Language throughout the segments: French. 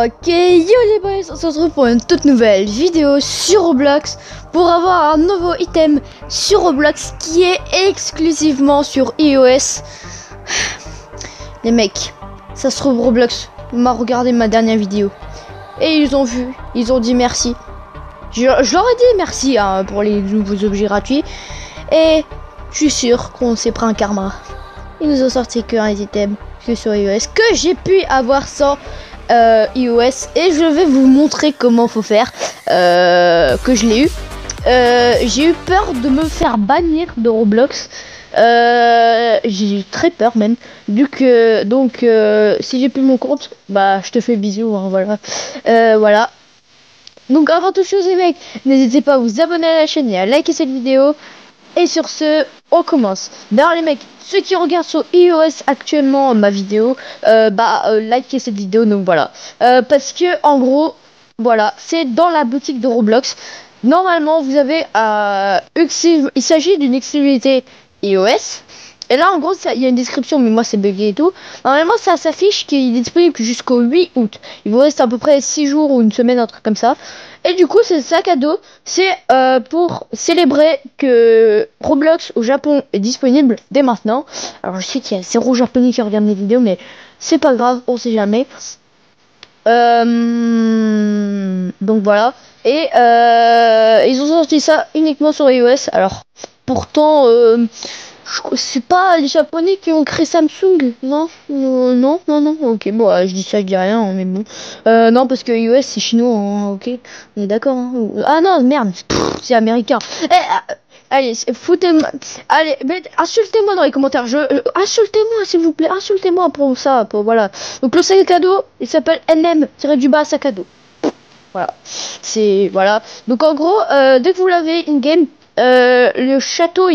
Ok, yo les boys, on se retrouve pour une toute nouvelle vidéo sur Roblox pour avoir un nouveau item sur Roblox qui est exclusivement sur iOS. Les mecs, ça se trouve Roblox m'a regardé ma dernière vidéo et ils ont vu, ils ont dit merci. Je leur ai dit merci hein, pour les nouveaux objets gratuits et je suis sûr qu'on s'est pris un karma. Ils nous ont sorti que un item que sur iOS que j'ai pu avoir sans iOS et je vais vous montrer comment faut faire que je l'ai eu. J'ai eu peur de me faire bannir de Roblox. J'ai eu très peur même. Donc si j'ai plus mon compte, bah je te fais bisous hein, voilà. Voilà. Donc avant toute chose les mecs, n'hésitez pas à vous abonner à la chaîne et à liker cette vidéo. Et sur ce, on commence. D'ailleurs les mecs, ceux qui regardent sur iOS actuellement ma vidéo, likez cette vidéo, donc voilà. Parce que en gros, voilà, c'est dans la boutique de Roblox. Normalement, vous avez il s'agit d'une exclusivité iOS. Et là, en gros, il y a une description, mais moi, c'est bugué et tout. Normalement, ça s'affiche qu'il est disponible jusqu'au 8 août. Il vous reste à peu près 6 jours ou une semaine, un truc comme ça. Et du coup, c'est sac à dos. C'est pour célébrer que Roblox au Japon est disponible dès maintenant. Alors, je sais qu'il y a 0 japonais qui regardent mes vidéos, mais c'est pas grave, on sait jamais. Donc voilà. Et ils ont sorti ça uniquement sur iOS. Alors, pourtant... c'est pas les japonais qui ont créé Samsung, non non, ok, bon, je dis ça, je dis rien, mais bon. Non, parce que iOS c'est chinois, hein, ok, on est d'accord, hein. Ah non, merde, c'est américain. Allez, foutez-moi, allez, insultez-moi dans les commentaires, insultez-moi s'il vous plaît, insultez-moi pour ça, voilà. Donc le sac à dos, il s'appelle NM-du-bas sac à dos. Voilà, c'est, voilà. Donc en gros, dès que vous l'avez in-game, le chaton,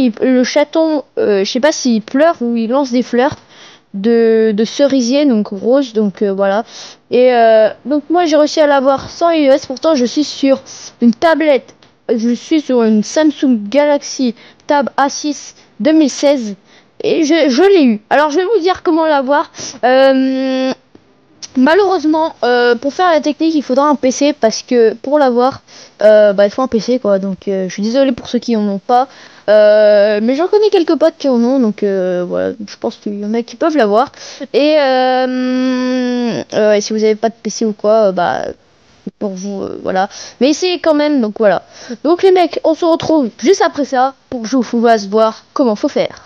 je sais pas s'il pleure ou il lance des fleurs de cerisier, donc rose, donc voilà. Et donc moi j'ai réussi à l'avoir sans iOS, pourtant je suis sur une tablette, je suis sur une Samsung Galaxy Tab A6 2016 et je l'ai eu. Alors je vais vous dire comment l'avoir. Malheureusement, pour faire la technique, il faudra un PC parce que pour l'avoir, il faut un PC quoi. Donc, je suis désolé pour ceux qui en ont pas, mais j'en connais quelques potes qui en ont, donc voilà. Je pense qu'il y en a qui peuvent l'avoir. Et si vous avez pas de PC ou quoi, pour vous, voilà. Mais essayez quand même, donc voilà. Donc les mecs, on se retrouve juste après ça pour que je vous fasse voir comment faut faire.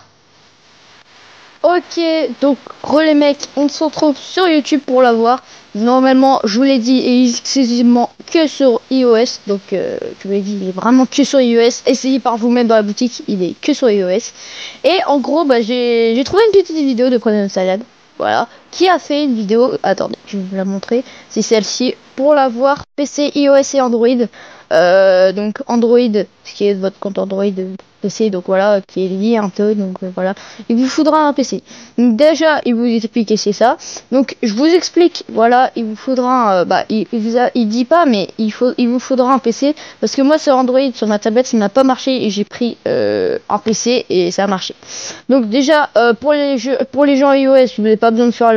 Ok, donc les mecs, on se retrouve sur YouTube pour l'avoir. Normalement, je vous l'ai dit, il est exclusivement que sur iOS. Donc, je vous l'ai dit, il est vraiment que sur iOS. Essayez par vous-même dans la boutique, il est que sur iOS. Et en gros, j'ai trouvé une petite vidéo de Prenez une salade. Voilà, qui a fait une vidéo. Attendez, je vais vous la montrer. C'est celle-ci pour l'avoir PC, iOS et Android. Donc Android, ce qui est votre compte Android PC, donc voilà, qui est lié un peu, donc voilà, il vous faudra un PC. Donc déjà, il vous explique c'est ça. Donc je vous explique, voilà, il vous faudra, il dit pas, mais il vous faudra un PC parce que moi sur Android, sur ma tablette, ça n'a pas marché et j'ai pris un PC et ça a marché. Donc déjà, pour les gens iOS, vous n'avez pas besoin de faire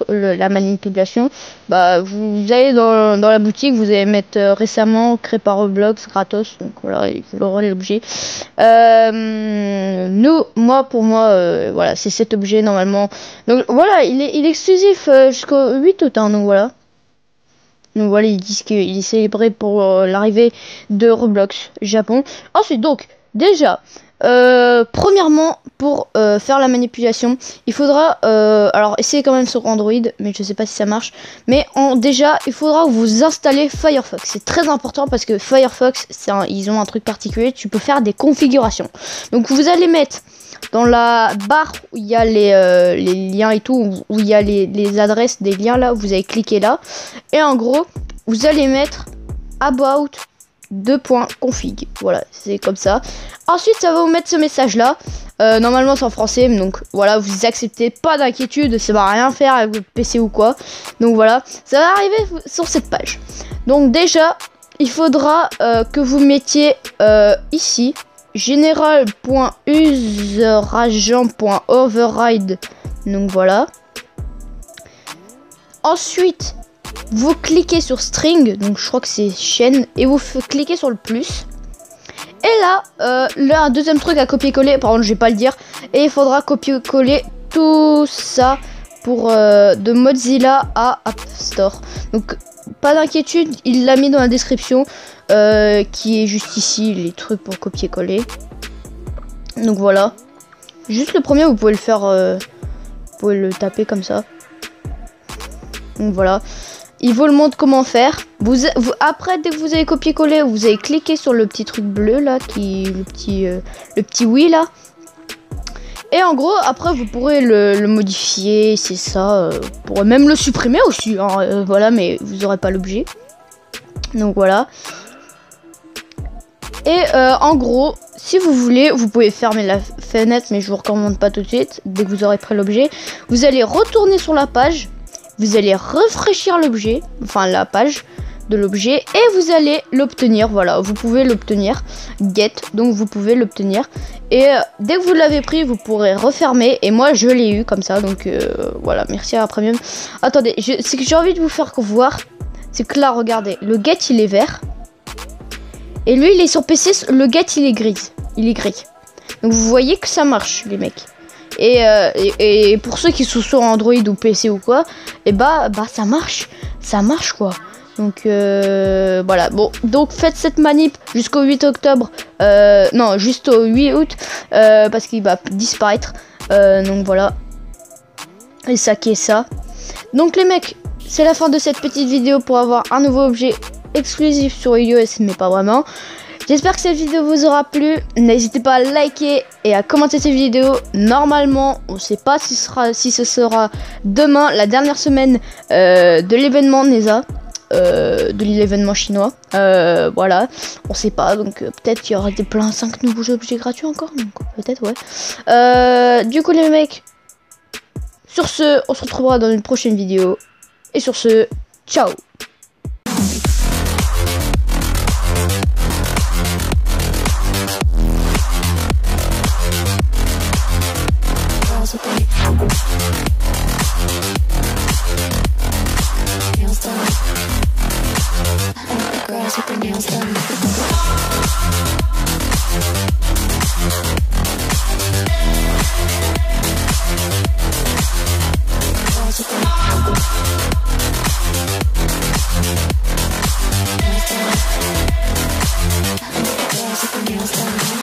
la manipulation. Vous allez dans la boutique, vous allez mettre récemment créé par Roblox gratos, donc voilà, et vous aurez l'objet. Pour moi, voilà, c'est cet objet normalement. Donc voilà, il est exclusif jusqu'au 8 août, hein, donc voilà. Donc voilà, ils disent qu'il est célébré pour l'arrivée de Roblox Japon. Ensuite, donc, déjà, premièrement, pour faire la manipulation, il faudra, alors essayez quand même sur Android, mais je sais pas si ça marche. Mais déjà, il faudra que vous installez Firefox. C'est très important parce que Firefox, ils ont un truc particulier. Tu peux faire des configurations. Donc vous allez mettre dans la barre où il y a les liens et tout, où il y a les adresses des liens là, vous allez cliquer là. Et en gros, vous allez mettre about 2.config. Voilà, c'est comme ça. Ensuite, ça va vous mettre ce message là. Normalement, c'est en français, donc voilà, vous acceptez, pas d'inquiétude, ça va rien faire avec votre PC ou quoi. Donc voilà, ça va arriver sur cette page. Donc déjà, il faudra que vous mettiez ici general.useragent.override. Donc voilà. Ensuite, vous cliquez sur string, donc je crois que c'est chaîne, et vous cliquez sur le plus. Et là, un deuxième truc à copier-coller, par contre je vais pas le dire, et il faudra copier-coller tout ça pour de Mozilla à App Store. Donc pas d'inquiétude, il l'a mis dans la description, qui est juste ici, les trucs pour copier-coller. Donc voilà, juste le premier, vous pouvez le faire, vous pouvez le taper comme ça. Donc voilà, il vous le montre comment faire. Après, dès que vous avez copié-collé, vous avez cliqué sur le petit truc bleu là, le petit oui là. Et en gros, après, vous pourrez le modifier, c'est ça. Vous pourrez même le supprimer aussi, hein, voilà, mais vous n'aurez pas l'objet. Donc voilà. Et en gros, si vous voulez, vous pouvez fermer la fenêtre, mais je vous recommande pas tout de suite. Dès que vous aurez pris l'objet, vous allez retourner sur la page. Vous allez rafraîchir l'objet, enfin la page de l'objet, et vous allez l'obtenir. Voilà, vous pouvez l'obtenir. Get, donc vous pouvez l'obtenir. Et dès que vous l'avez pris, vous pourrez refermer. Et moi, je l'ai eu comme ça. Donc voilà, merci à Premium. Attendez, c'est que j'ai envie de vous faire voir. C'est que là, regardez, le get il est vert. Et lui, il est sur PC. Le get il est gris. Il est gris. Donc vous voyez que ça marche, les mecs. Et pour ceux qui sont sur Android ou PC ou quoi, et bah ça marche quoi. Donc voilà, bon, donc faites cette manip jusqu'au 8 octobre, non, juste au 8 août, parce qu'il va disparaître, donc voilà, et ça qui est ça. Donc les mecs, c'est la fin de cette petite vidéo pour avoir un nouveau objet exclusif sur iOS, mais pas vraiment. J'espère que cette vidéo vous aura plu. N'hésitez pas à liker et à commenter cette vidéo. Normalement, on ne sait pas si ce sera demain, la dernière semaine de l'événement NESA, de l'événement chinois. Voilà, on sait pas. Donc peut-être qu'il y aura plein 5 nouveaux objets gratuits encore. Donc peut-être, ouais. Du coup, les mecs, sur ce, on se retrouvera dans une prochaine vidéo. Et sur ce, ciao. Girls with their nails done.